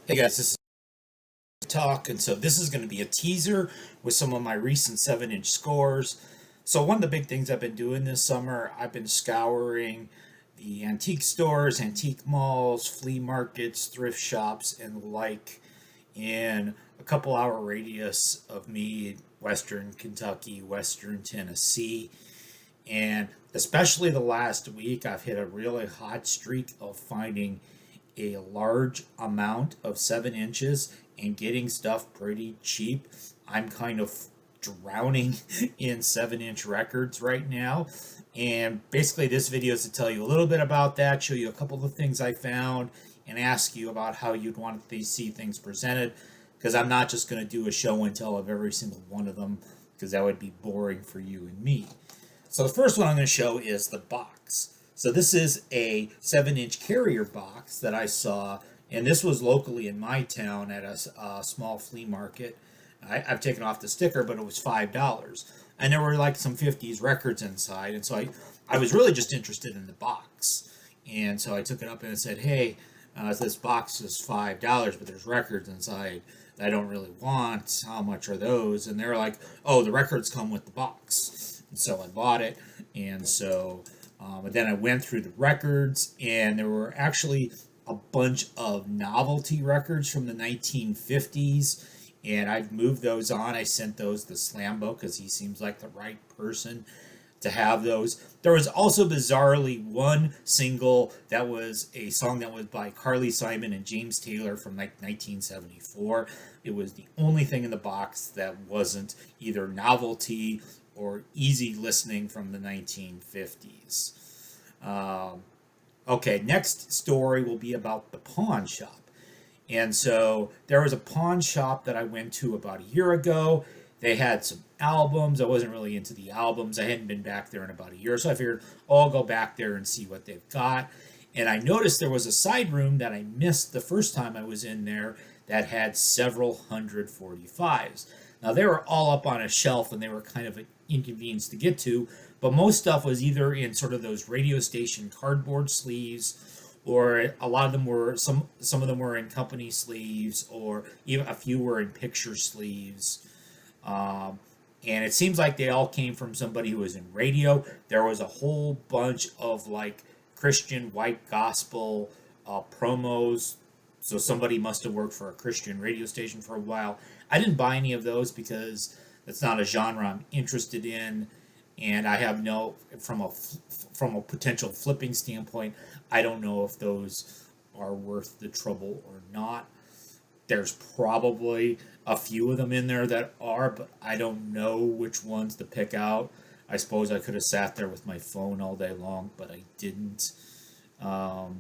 Hey guys, this is Talk, and so this is going to be a teaser with some of my recent 7-inch scores. So, one of the big things I've been doing this summer, I've been scouring the antique stores, antique malls, flea markets, thrift shops, and the like in a couple hour radius of me, Western Kentucky, Western Tennessee. And especially the last week, I've hit a really hot streak of finding a large amount of 7 inches and getting stuff pretty cheap. I'm kind of drowning in 7-inch records right now. And basically, this video is to tell you a little bit about that, show you a couple of things I found, and ask you about how you'd want to see things presented. Because I'm not just going to do a show and tell of every single one of them, because that would be boring for you and me. So the first one I'm going to show is the box. So this is a 7-inch carrier box that I saw, and this was locally in my town at a small flea market. I've taken off the sticker, but it was $5. And there were like some 50s records inside, and so I was really just interested in the box. And so I took it up and I said, hey, this box is $5, but there's records inside that I don't really want. How much are those? And they're like, oh, the records come with the box. And so I bought it, and so... and then I went through the records, and there were actually a bunch of novelty records from the 1950s, and I've moved those on. I sent those to Slambo because he seems like the right person to have those. There was also bizarrely one single that was a song that was by Carly Simon and James Taylor from like 1974. It was the only thing in the box that wasn't either novelty or easy listening from the 1950s. Okay, next story will be about the pawn shop. And so there was a pawn shop that I went to about a year ago. They had some albums. I wasn't really into the albums. I hadn't been back there in about a year, so I figured, oh, I'll go back there and see what they've got. And I noticed there was a side room that I missed the first time I was in there that had several hundred 45s. Now, they were all up on a shelf, and they were kind of an inconvenience to get to, but most stuff was either in sort of those radio station cardboard sleeves, or a lot of them were, some of them were in company sleeves, or even a few were in picture sleeves. And it seems like they all came from somebody who was in radio. There was a whole bunch of like Christian white gospel promos. So somebody must have worked for a Christian radio station for a while. I didn't buy any of those because that's not a genre I'm interested in, and I have no from a potential flipping standpoint. I don't know if those are worth the trouble or not. There's probably a few of them in there that are, but I don't know which ones to pick out. I suppose I could have sat there with my phone all day long, but I didn't. Um,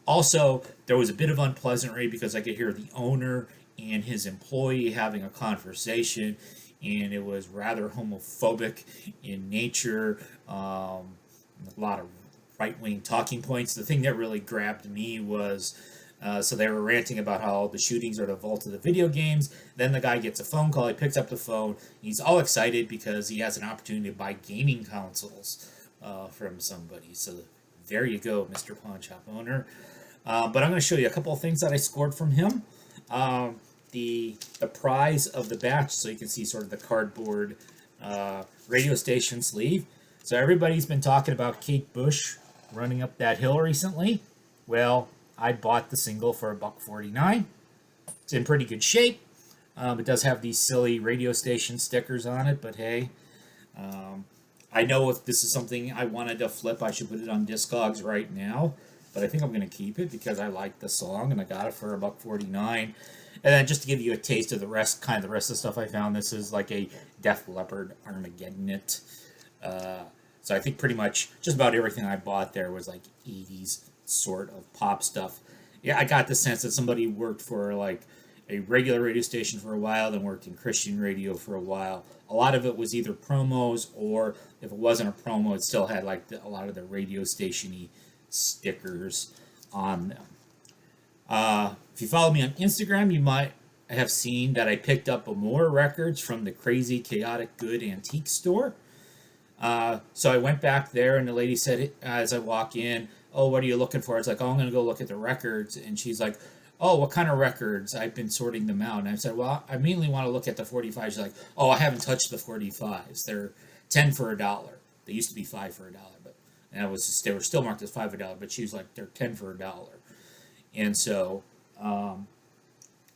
Also, there was a bit of unpleasantry because I could hear the owner and his employee having a conversation, and it was rather homophobic in nature. A lot of right wing talking points. The thing that really grabbed me was so they were ranting about how the shootings are the vault of the video games. Then the guy gets a phone call. He picks up the phone. He's all excited because he has an opportunity to buy gaming consoles from somebody. So there you go, Mr. Pawn Shop owner. But I'm going to show you a couple of things that I scored from him. The prize of the batch, so you can see sort of the cardboard radio station sleeve. So everybody's been talking about Kate Bush running up that hill recently. Well, I bought the single for $1.49. It's in pretty good shape. It does have these silly radio station stickers on it, but hey, I know if this is something I wanted to flip, I should put it on Discogs right now. But I think I'm going to keep it because I like the song and I got it for $1.49. And then just to give you a taste of the rest of the stuff I found, this is like a Def Leppard Armageddon it. So I think pretty much just about everything I bought there was like 80s sort of pop stuff. Yeah, I got the sense that somebody worked for like a regular radio station for a while, then worked in Christian radio for a while. A lot of it was either promos, or if it wasn't a promo, it still had like a lot of the radio station-y stickers on them. If you follow me on Instagram, you might have seen that I picked up more records from the Crazy Chaotic Good Antique Store. So I went back there, and the lady said, as I walk in, oh, what are you looking for? It's like, oh, I'm going to go look at the records. And she's like, oh, what kind of records? I've been sorting them out. And I said, well, I mainly want to look at the 45s. She's like, oh, I haven't touched the 45s. They're 10 for $1. They used to be 5 for $1, but and it was just, they were still marked as 5 $1. But she was like, they're 10 for $1. And so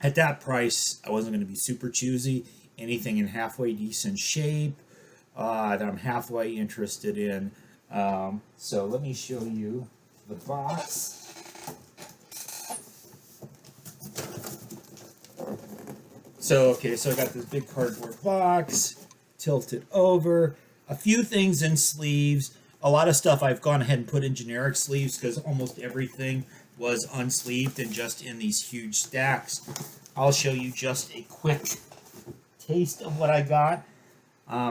at that price, I wasn't going to be super choosy. Anything in halfway decent shape that I'm halfway interested in. So let me show you the box. So I got this big cardboard box, tilted over, a few things in sleeves. A lot of stuff I've gone ahead and put in generic sleeves because almost everything was unsleeved and just in these huge stacks. I'll show you just a quick taste of what I got.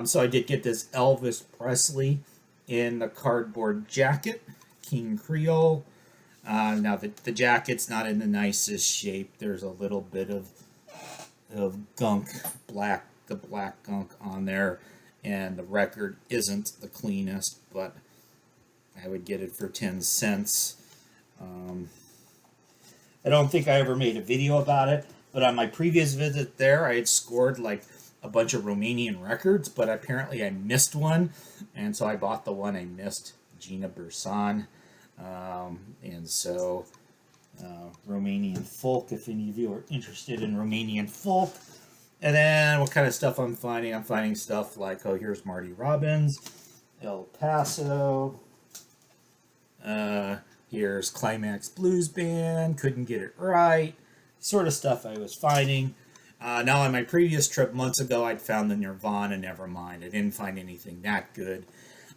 So I did get this Elvis Presley in the cardboard jacket, King Creole. Now the jacket's not in the nicest shape. There's a little bit of gunk, the black gunk on there, and the record isn't the cleanest, but I would get it for 10 cents. I don't think I ever made a video about it, but on my previous visit there, I had scored like a bunch of Romanian records, but apparently I missed one, and so I bought the one I missed, Gina Bursan. And so Romanian folk, if any of you are interested in Romanian folk. And then what kind of stuff I'm finding? I'm finding stuff like, oh, here's Marty Robbins, El Paso. Here's Climax Blues Band, Couldn't Get It Right. Sort of stuff I was finding. Now, on my previous trip months ago, I'd found the Nirvana Nevermind. I didn't find anything that good.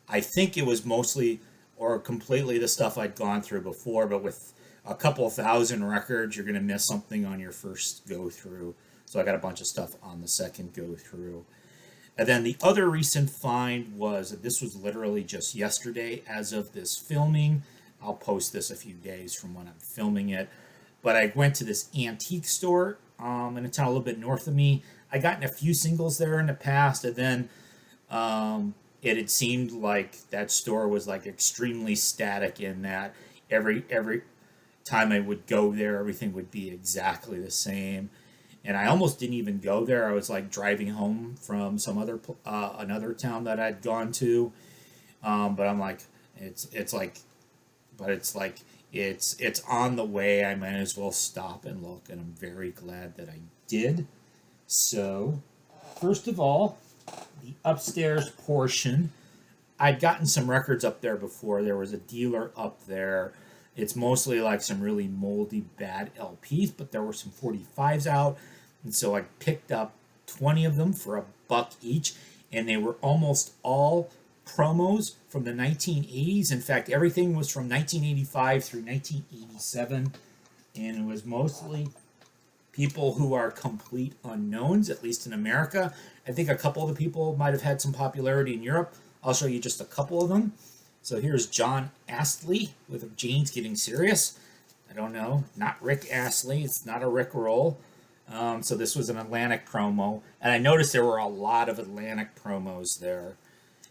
I think it was mostly or completely the stuff I'd gone through before, but with a couple thousand records, you're going to miss something on your first go-through. So I got a bunch of stuff on the second go-through. And then the other recent find was, this was literally just yesterday as of this filming. I'll post this a few days from when I'm filming it. But I went to this antique store in a town a little bit north of me. I gotten a few singles there in the past, and then it had seemed like that store was like extremely static in that every time I would go there, everything would be exactly the same. And I almost didn't even go there. I was like driving home from some other another town that I'd gone to. But I'm like, it's on the way. I might as well stop and look, and I'm very glad that I did. So, first of all, the upstairs portion. I'd gotten some records up there before. There was a dealer up there. It's mostly like some really moldy, bad LPs, but there were some 45s out. And so I picked up 20 of them for $1 each, and they were almost all promos from the 1980s. In fact, everything was from 1985 through 1987, and it was mostly people who are complete unknowns, at least in America. I think a couple of the people might have had some popularity in Europe. I'll show you just a couple of them. So here's John Astley with Jane's Getting Serious. I don't know, not Rick Astley. It's not a Rick roll. So this was an Atlantic promo, and I noticed there were a lot of Atlantic promos there.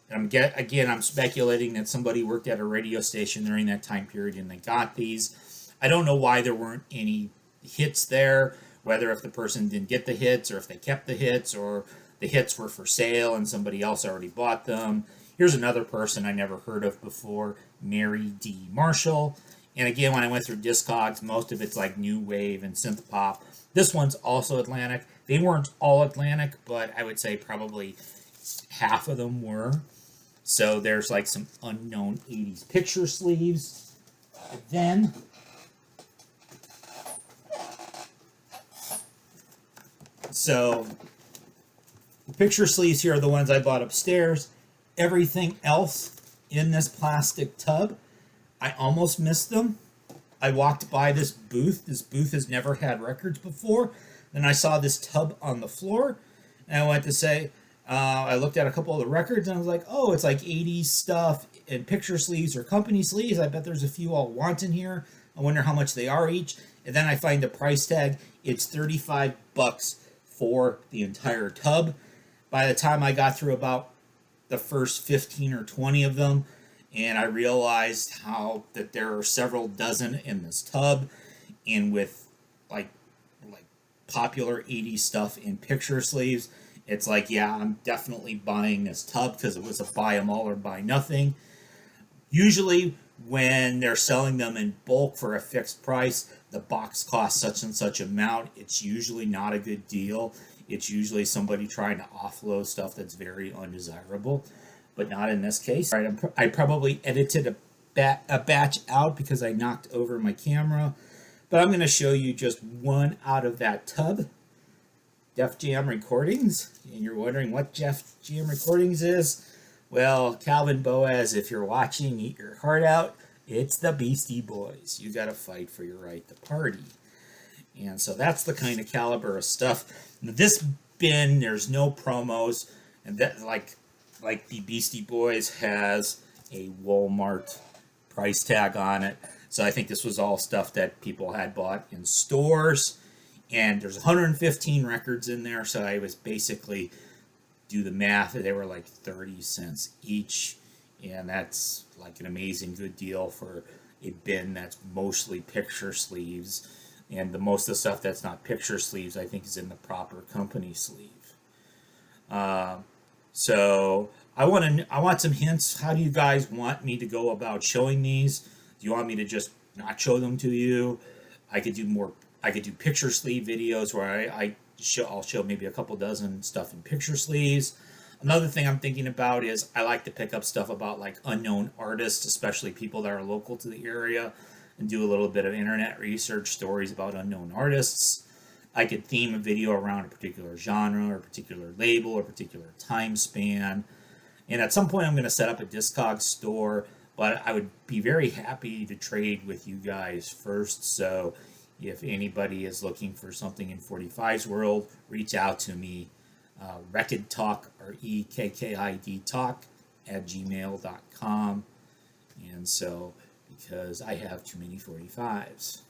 And I'm speculating that somebody worked at a radio station during that time period and they got these. I don't know why there weren't any hits there, whether if the person didn't get the hits or if they kept the hits or the hits were for sale and somebody else already bought them. Here's another person I never heard of before, Mary D. Marshall. And again, when I went through Discogs, most of it's like new wave and synth pop. This one's also Atlantic. They weren't all Atlantic, but I would say probably half of them were. So there's like some unknown 80s picture sleeves. And then so the picture sleeves here are the ones I bought upstairs. Everything else in this plastic tub, I almost missed them. I walked by this booth. This booth has never had records before. Then I saw this tub on the floor, and I went to say, I looked at a couple of the records, and I was like, oh, it's like 80s stuff in picture sleeves or company sleeves. I bet there's a few I'll want in here. I wonder how much they are each. And then I find the price tag. It's $35 for the entire tub. By the time I got through about the first 15 or 20 of them, and I realized that there are several dozen in this tub, and with like popular 80s stuff in picture sleeves, it's like, yeah, I'm definitely buying this tub because it was a buy them all or buy nothing. Usually, when they're selling them in bulk for a fixed price, the box costs such and such amount. It's usually not a good deal. It's usually somebody trying to offload stuff that's very undesirable, but not in this case. All right, I probably edited a batch out because I knocked over my camera, but I'm going to show you just one out of that tub. Def Jam Recordings, and you're wondering what Def Jam Recordings is? Well, Calvin Boaz, if you're watching, eat your heart out. It's the Beastie Boys. You got to fight for your right to party. And so that's the kind of caliber of stuff. Now, this bin, there's no promos, and that like the Beastie Boys has a Walmart price tag on it. So I think this was all stuff that people had bought in stores. And there's 115 records in there, so I was basically do the math. They were like 30 cents each, and that's like an amazing good deal for a bin that's mostly picture sleeves. And most of the stuff that's not picture sleeves, I think, is in the proper company sleeve. So I want some hints. How do you guys want me to go about showing these? Do you want me to just not show them to you? I could do picture sleeve videos where I'll show maybe a couple dozen stuff in picture sleeves. Another thing I'm thinking about is I like to pick up stuff about like unknown artists, especially people that are local to the area, and do a little bit of internet research, stories about unknown artists. I could theme a video around a particular genre or a particular label or a particular time span. And at some point I'm going to set up a Discogs store, but I would be very happy to trade with you guys first. So if anybody is looking for something in 45's world, reach out to me. Rekkid Talk, Rekkid Talk @gmail.com. And so, because I have too many 45s.